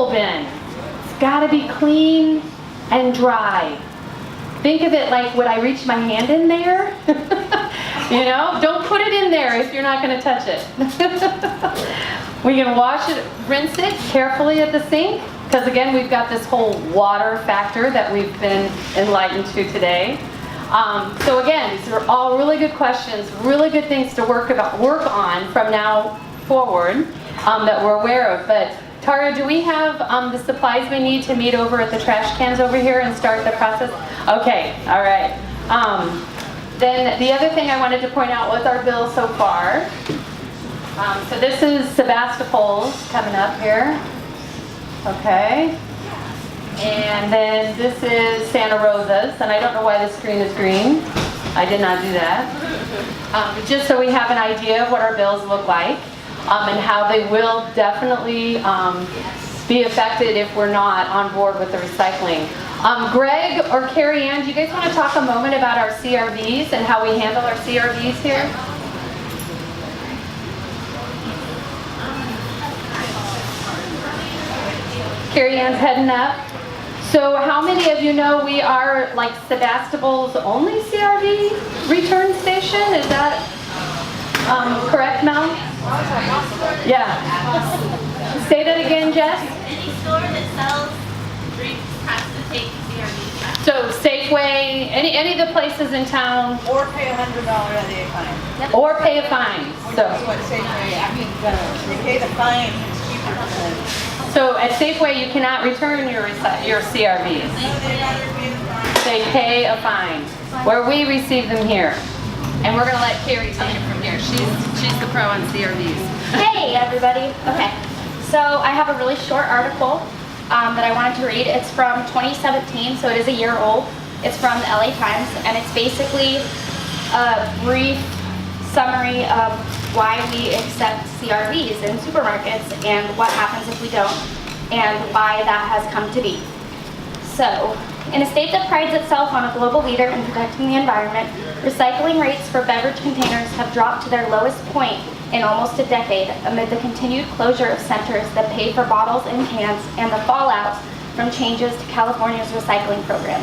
recyclable bin. It's got to be clean and dry. Think of it like, would I reach my hand in there? You know, don't put it in there if you're not going to touch it. We can wash it, rinse it carefully at the sink, because again, we've got this whole water factor that we've been enlightened to today. So again, these are all really good questions, really good things to work on from now forward that we're aware of. But Tara, do we have the supplies we need to meet over at the trash cans over here and start the process? Okay, all right. Then the other thing I wanted to point out was our bill so far. So this is Sebastopol's coming up here. Okay. And then this is Santa Rosa's, and I don't know why the screen is green. I did not do that. Just so we have an idea of what our bills look like and how they will definitely be affected if we're not on board with the recycling. Greg or Carrie Ann, do you guys want to talk a moment about our CRVs and how we handle our CRVs here? Carrie Ann's heading up. So how many of you know we are like Sebastopol's only CRV return station? Is that correct, Mel? Yeah. Say that again, Jess. Any store that sells drinks has to take CRV back. So Safeway, any of the places in town. Or pay $100 a day fine. Yep. Or pay a fine. That's what Safeway, I mean, you pay the fine, it's cheaper than. So at Safeway, you cannot return your CRVs. They pay a fine, where we receive them here. And we're going to let Carrie take it from here. She's the pro on CRVs. Hey, everybody. Okay, so I have a really short article that I wanted to read. It's from 2017, so it is a year old. It's from the LA Times, and it's basically a brief summary of why we accept CRVs in supermarkets and what happens if we don't, and why that has come to be. So, in a state that prides itself on a global leader in protecting the environment, recycling rates for beverage containers have dropped to their lowest point in almost a decade amid the continued closure of centers that pay for bottles and cans and the fallout from changes to California's recycling program.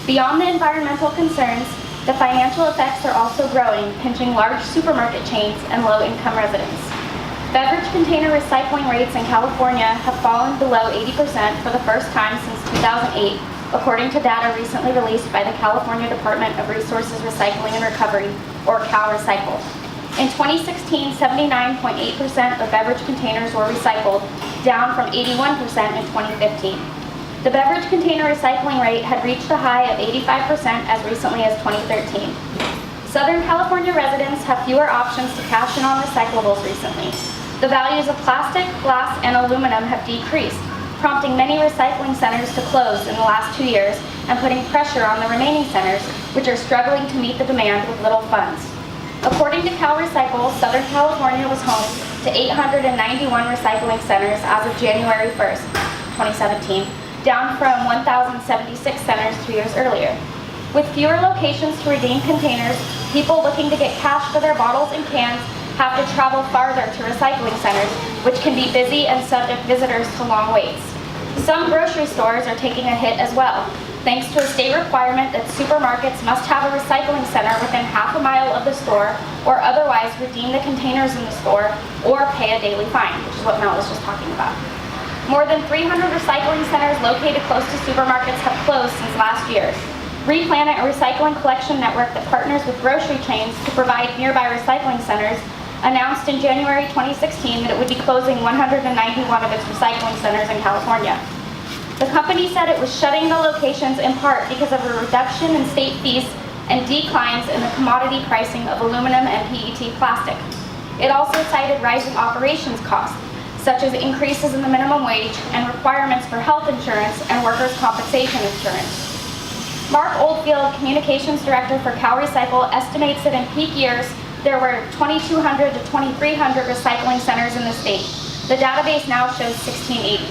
Beyond the environmental concerns, the financial effects are also growing, pinching large supermarket chains and low-income residents. Beverage container recycling rates in California have fallen below 80% for the first time since 2008, according to data recently released by the California Department of Resources Recycling and Recovery, or CalRecycle. In 2016, 79.8% of beverage containers were recycled, down from 81% in 2015. The beverage container recycling rate had reached a high of 85% as recently as 2013. Southern California residents have fewer options to cash in on recyclables recently. The values of plastic, glass, and aluminum have decreased, prompting many recycling centers to close in the last 2 years and putting pressure on the remaining centers, which are struggling to meet the demand with little funds. According to CalRecycle, Southern California was home to 891 recycling centers as of January 1st, 2017, down from 1,076 centers 2 years earlier. With fewer locations to redeem containers, people looking to get cash for their bottles and cans have to travel farther to recycling centers, which can be busy and subject visitors to long waits. Some grocery stores are taking a hit as well, thanks to a state requirement that supermarkets must have a recycling center within half a mile of the store or otherwise redeem the containers in the store or pay a daily fine, which is what Mel was just talking about. More than 300 recycling centers located close to supermarkets have closed since last year. Replanet, a recycling collection network that partners with grocery chains to provide nearby recycling centers, announced in January 2016 that it would be closing 191 of its recycling centers in California. The company said it was shutting the locations in part because of a reduction in state fees and declines in the commodity pricing of aluminum and PET plastic. It also cited rising operations costs, such as increases in the minimum wage and requirements for health insurance and workers' compensation insurance. Mark Oldfield, Communications Director for CalRecycle, estimates that in peak years, there were 2,200 to 2,300 recycling centers in the state. The database now shows 1,680.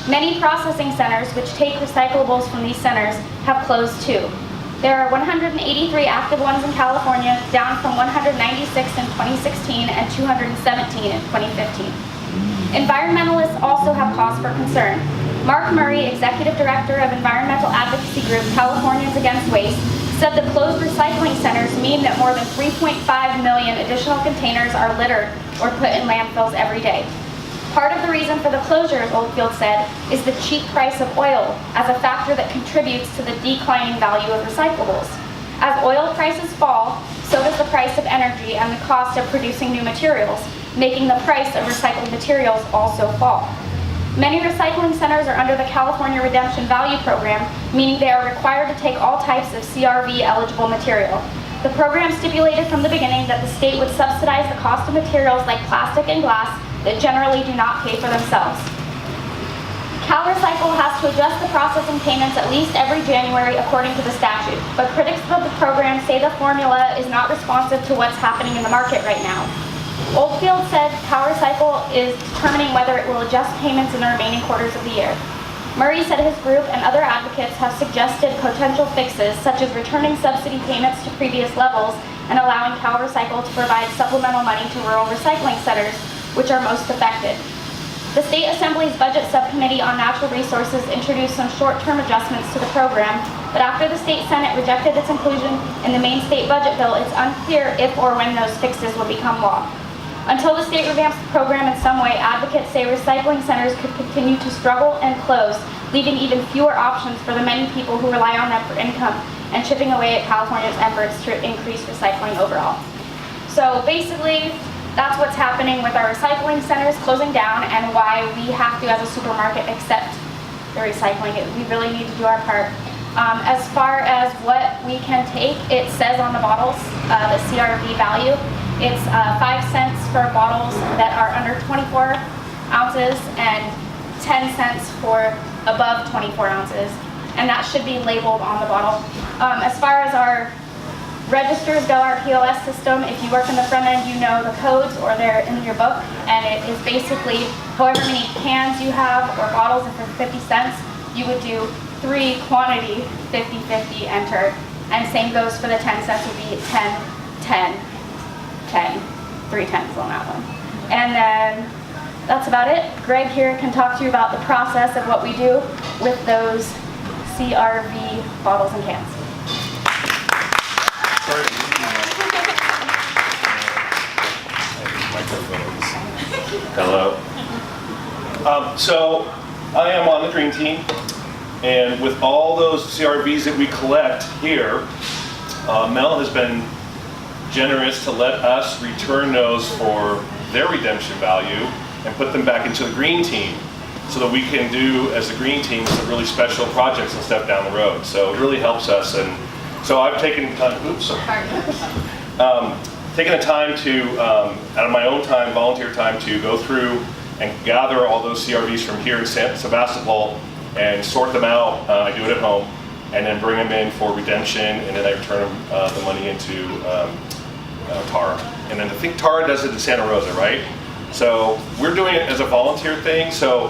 Many processing centers, which take recyclables from these centers, have closed too. There are 183 active ones in California, down from 196 in 2016 and 217 in 2015. Environmentalists also have cause for concern. Mark Murray, Executive Director of environmental advocacy group Californians Against Waste, said the closed recycling centers mean that more than 3.5 million additional containers are littered or put in landfills every day. Part of the reason for the closures, Oldfield said, is the cheap price of oil as a factor that contributes to the declining value of recyclables. As oil prices fall, so does the price of energy and the cost of producing new materials, making the price of recycled materials also fall. Many recycling centers are under the California Redemption Value Program, meaning they are required to take all types of CRV eligible material. The program stipulated from the beginning that the state would subsidize the cost of materials like plastic and glass that generally do not pay for themselves. CalRecycle has to adjust the processing payments at least every January according to the statute, but critics of the program say the formula is not responsive to what's happening in the market right now. Oldfield said CalRecycle is determining whether it will adjust payments in the remaining quarters of the year. Murray said his group and other advocates have suggested potential fixes, such as returning subsidy payments to previous levels and allowing CalRecycle to provide supplemental money to rural recycling centers, which are most affected. The State Assembly's Budget Subcommittee on Natural Resources introduced some short-term adjustments to the program, but after the State Senate rejected its inclusion in the main state budget bill, it's unclear if or when those fixes will become law. Until the state revamps the program in some way, advocates say recycling centers could continue to struggle and close, leaving even fewer options for the many people who rely on them for income and chipping away at California's efforts to increase recycling overall. So basically, that's what's happening with our recycling centers closing down and why we have to, as a supermarket, accept the recycling. We really need to do our part. As far as what we can take, it says on the bottles, the CRV value. It's 5 cents for bottles that are under 24 ounces and 10 cents for above 24 ounces. And that should be labeled on the bottle. As far as our registers go, our POS system, if you work in the front end, you know the codes or they're in your book. And it is basically however many cans you have or bottles, and for 50 cents, you would do 3 quantity 50-50 enter. And same goes for the 10 cents would be 10, 10. 10, 3 tenths on that one. And then that's about it. Greg here can talk to you about the process of what we do with those CRV bottles and cans. Hello. So I am on the Dream Team, and with all those CRVs that we collect here, Mel has been generous to let us return those for their redemption value and put them back into the Green Team so that we can do, as the Green Team, some really special projects and stuff down the road. So it really helps us. And so I've taken taken the time to, out of my own time, volunteer time, to go through and gather all those CRVs from here in Sebastopol and sort them out. I do it at home, and then bring them in for redemption, and then I return the money into Tara. And then I think Tara does it in Santa Rosa, right? So we're doing it as a volunteer thing. So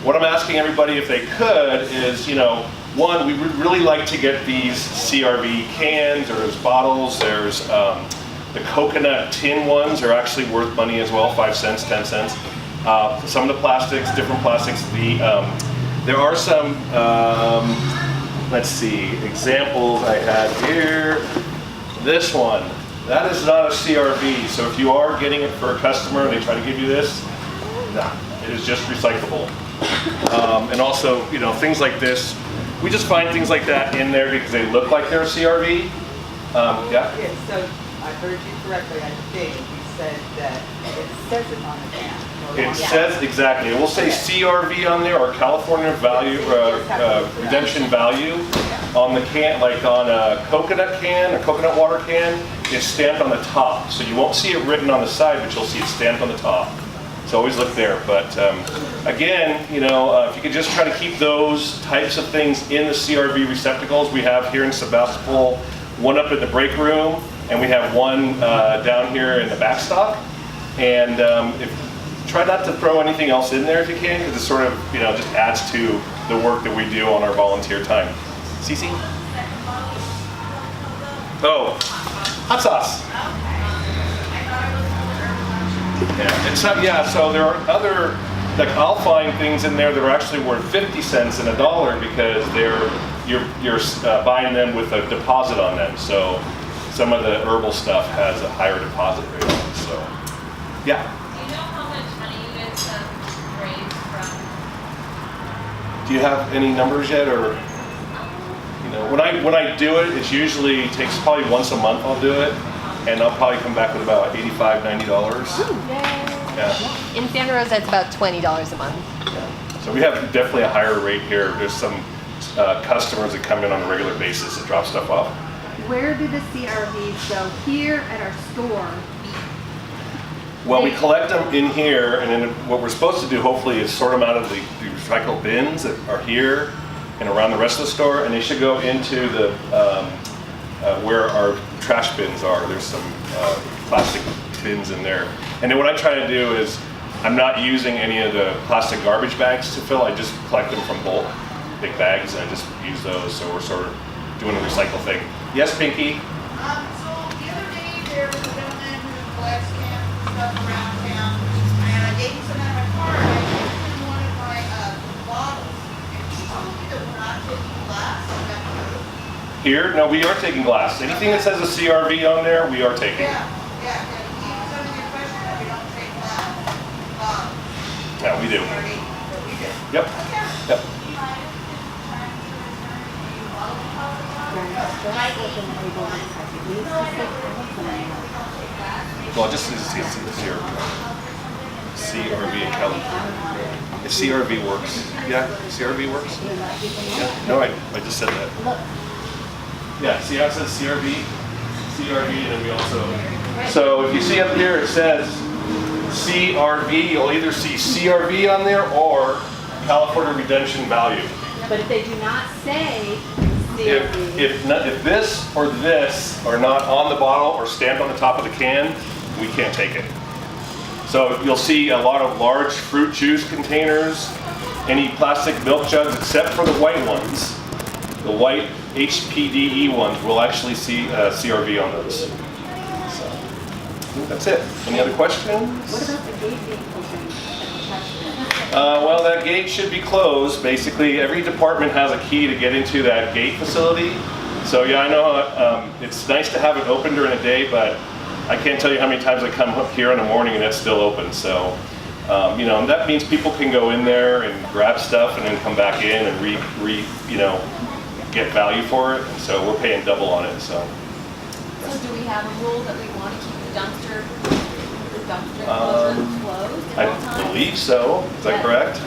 what I'm asking everybody, if they could, is, you know, one, we would really like to get these CRV cans, or there's bottles, there's the coconut tin ones are actually worth money as well, 5 cents, 10 cents. Some of the plastics, different plastics. There are some, let's see, examples I had here. This one. That is not a CRV, so if you are getting it for a customer and they try to give you this, nah, it is just recyclable. And also, you know, things like this, we just find things like that in there because they look like they're a CRV. Yeah? Yes, so I heard you correctly, I think you said that it says it on the can. It says, exactly, it will say CRV on there, or California Value, Redemption Value on the can, like on a coconut can, a coconut water can, it's stamped on the top. So you won't see it written on the side, but you'll see it stamped on the top. So always look there. But again, you know, if you could just try to keep those types of things in the CRV receptacles. We have here in Sebastopol, one up in the break room, and we have one down here in the backstop. And try not to throw anything else in there if you can, because it sort of, you know, just adds to the work that we do on our volunteer time. Cece? Oh, hot sauce. Yeah, so there are other like I'll find things in there that are actually worth 50 cents and $1 because you're buying them with a deposit on them. So some of the herbal stuff has a higher deposit rate on it. So yeah. Do you know how much money you guys raised from? Do you have any numbers yet, or when I do it, it usually takes probably once a month. I'll do it, and I'll probably come back with about $85, $90. Yeah. In Santa Rosa, it's about $20 a month. Yeah. So we have definitely a higher rate here. There's some customers that come in on a regular basis and drop stuff off. Where do the CRVs go? Here at our store. Well, we collect them in here, and then what we're supposed to do, hopefully, is sort them out of the recycled bins that are here and around the rest of the store, and they should go into the where our trash bins are. There's some plastic bins in there. And then what I try to do is, I'm not using any of the plastic garbage bags to fill. I just collect them from bulk, big bags, and I just use those. So we're sort of doing a recycle thing. Yes, Pinky? So the other day there was a gentleman who collects cans and stuff around town, and I gave him some out of my car, and I gave him one of my bottles, and he told me that we're not taking glass. Is that true? Here? No, we are taking glass. Anything that says a CRV on there, we are taking. Yeah, and he was under the impression that we don't take glass. Yeah, we do. Already, but we do. Yep. Okay. Yep. Well, just it's here. CRV in California. If CRV works. Yeah, CRV works. Yeah. No, I just said that. Yeah, see how it says CRV? CRV, and then we also. So if you see up here, it says CRV. You'll either see CRV on there or California Redemption Value. But if they do not say CRV, If this or this are not on the bottle or stamped on the top of the can, we can't take it. So you'll see a lot of large fruit juice containers, any plastic milk jugs except for the white ones. The white HPDE ones will actually see CRV on those. So I think that's it. Any other questions? what about the gate being open at the trash bin? Well, that gate should be closed. Basically, every department has a key to get into that gate facility. So yeah, I know it's nice to have it open during the day, but I can't tell you how many times I come up here in the morning and it's still open. So, and that means people can go in there and grab stuff and then come back in and get value for it. And so we're paying double on it. So So do we have a rule that we want to keep the dumpster closed closed at all I times? believe so. Is that correct?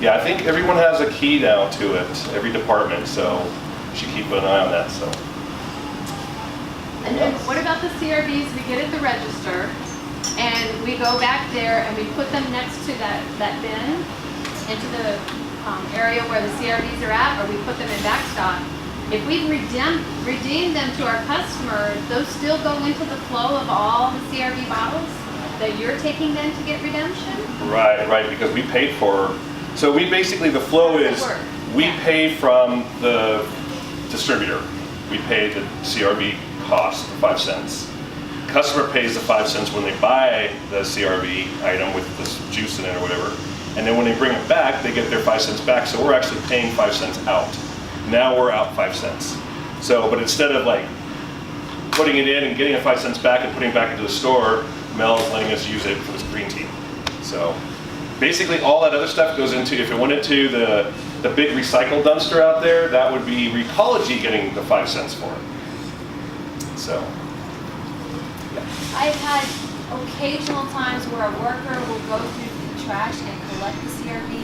Yeah, I think everyone has a key now to it, every department, so you should keep an eye on that. So. And then what about the CRVs we get at the register and we go back there and we put them next to that bin into the area where the CRVs are at, or we put them in backstock? If we've redeemed them to our customer, those still go into the flow of all the CRV bottles that you're taking then to get redemption? Right, because we paid for. So we basically, the flow How does is, it work? we Yeah. pay from the distributor. We pay the CRV cost, 5 cents. Customer pays the 5 cents when they buy the CRV item with this juice in it or whatever. And then when they bring it back, they get their 5 cents back. So we're actually paying 5 cents out. Now we're out 5 cents. So, but instead of like putting it in and getting a 5 cents back and putting it back into the store, Mel is letting us use it for this green tea. So basically all that other stuff goes into, if it went into the big recycle dumpster out there, that would be Recology getting the 5 cents for it. So. I've had occasional times where a worker will go through the trash and collect the CRV